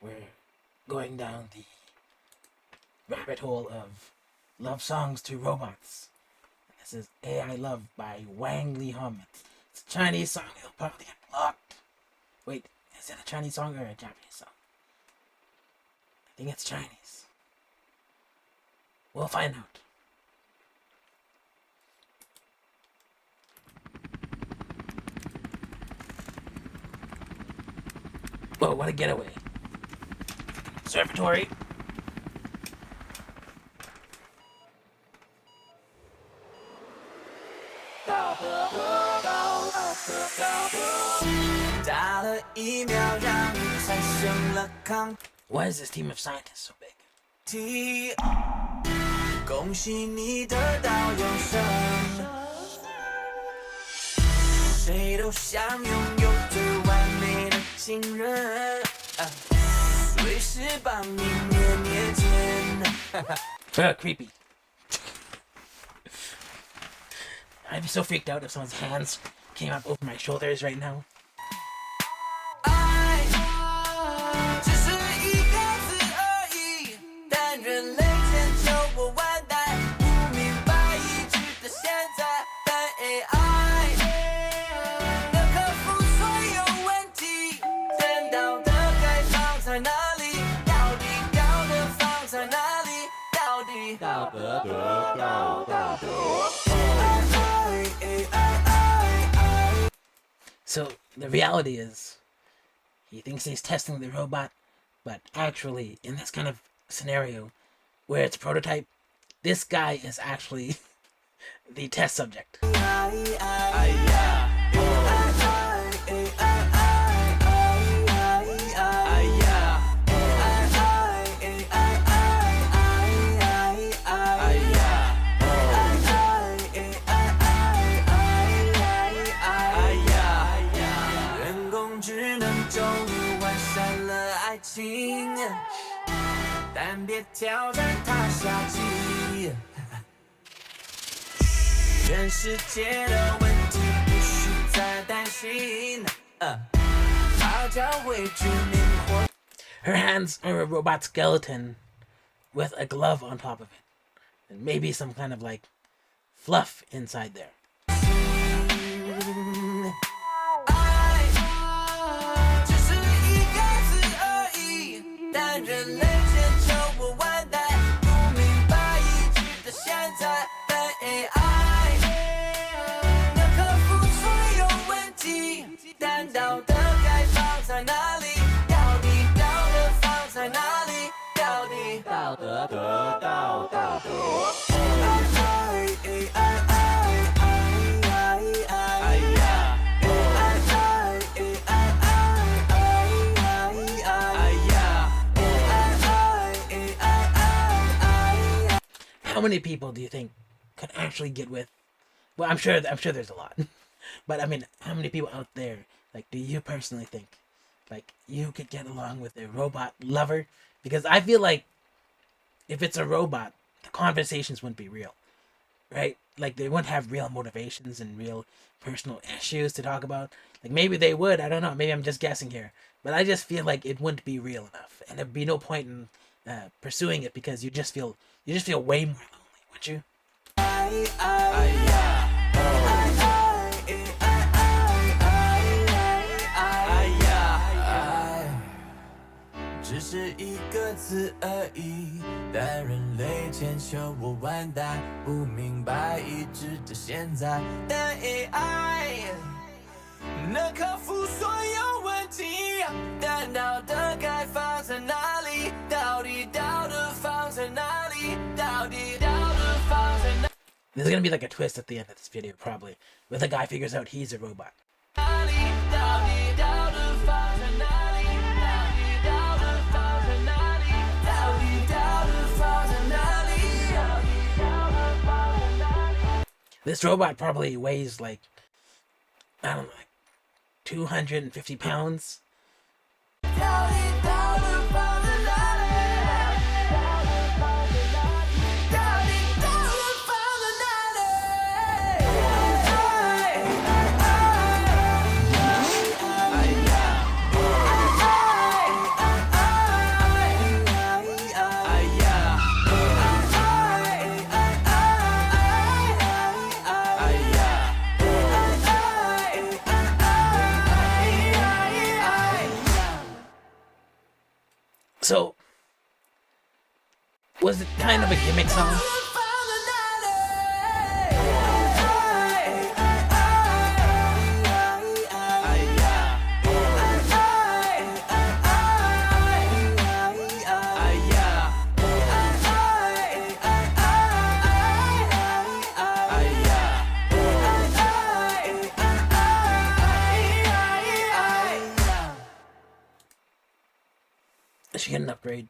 we're going down the rabbit hole of love songs to robots. And this is AI Love by Wang Leehom. It's a Chinese song. It'll probably get blocked. Wait, is it a Chinese song or a Japanese song? I think it's Chinese. We'll find out. Whoa, what a getaway. Conservatory. Why is this team of scientists so big? 恭喜你得到永生，谁都想拥有最完美的情人，随时帮你捏捏肩。Creepy. I'd be so freaked out if someone's hands came up over my shoulders right now. So the reality is, he thinks he's testing the robot, but actually, in this kind of scenario, where it's a prototype, this guy is actually the test subject. Her hands are a robot skeleton with a glove on top of it. And maybe some kind of like fluff inside there. How many people do you think could actually get with? Well, I'm sure there's a lot, but I mean, how many people out there, like, do you personally think, like, you could get along with a robot lover? Because I feel like if it's a robot, the conversations wouldn't be real, right? Like, they wouldn't have real motivations and real personal issues to talk about. Like, maybe they would. I don't know. Maybe I'm just guessing here, but I just feel like it wouldn't be real enough, and there'd be no point in pursuing it because you just feel way more lonely, wouldn't you? 只是一个字而已，但人类千秋我万代，不明白一直到现在。但 AI 能克服所有问题，但道德该放在哪里？到底道德放在哪里？到底道德放在哪里？ There's gonna be like a twist at the end of this video, probably, where the guy figures out he's a robot. This robot probably weighs like, I don't know, like 250 pounds. So, was it kind of a gimmick song? She get an upgrade.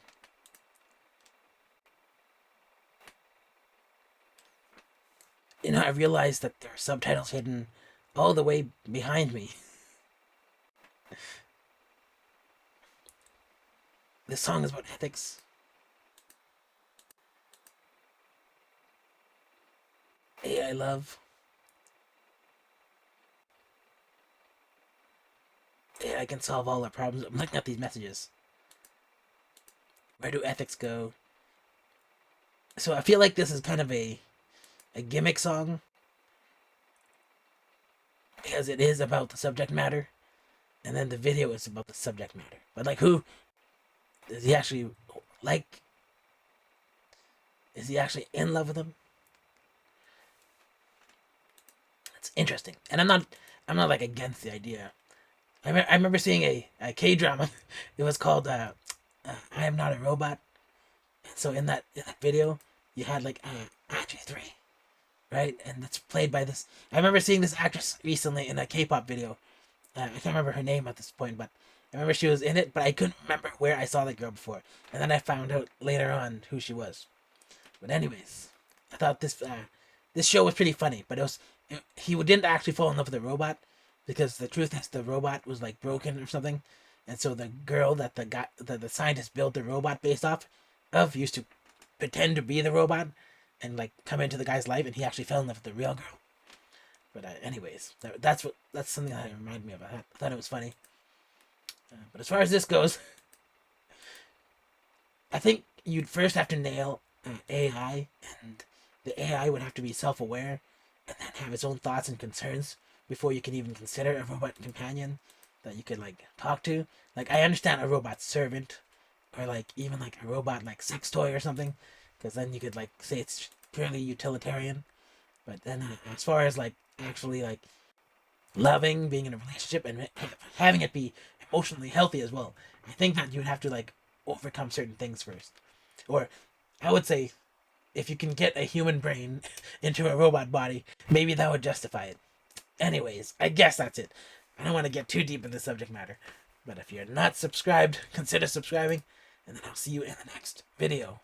You know, I realized that there are subtitles hidden all the way behind me. This song is about ethics. AI love. AI can solve all our problems. I'm looking at these messages. Where do ethics go? So I feel like this is kind of a gimmick song because it is about the subject matter, and then the video is about the subject matter. But like, who is he actually like? Is he actually in love with him? It's interesting, and I'm not like against the idea. I remember seeing a K drama. It was called "I Am Not a Robot." So in that video, you had like RG3, right? And it's played by this. I remember seeing this actress recently in a K-pop video. I can't remember her name at this point, but I remember she was in it. But I couldn't remember where I saw that girl before, and then I found out later on who she was. But anyways, I thought this show was pretty funny. But he didn't actually fall in love with the robot because the truth is the robot was like broken or something, and so the girl that the scientist built the robot based off of used to pretend to be the robot and like come into the guy's life, and he actually fell in love with the real girl. But anyways, that's something that reminded me of. I thought it was funny. But as far as this goes, I think you'd first have to nail AI, and the AI would have to be self-aware and then have its own thoughts and concerns before you can even consider a robot companion that you could like talk to. Like I understand a robot servant, or like even like a robot like sex toy or something, because then you could like say it's purely utilitarian. But then as far as like actually like loving, being in a relationship, and having it be emotionally healthy as well, I think that you would have to like overcome certain things first. Or I would say if you can get a human brain into a robot body, maybe that would justify it. Anyways, I guess that's it. I don't want to get too deep in the subject matter. But if you're not subscribed, consider subscribing, and then I'll see you in the next video.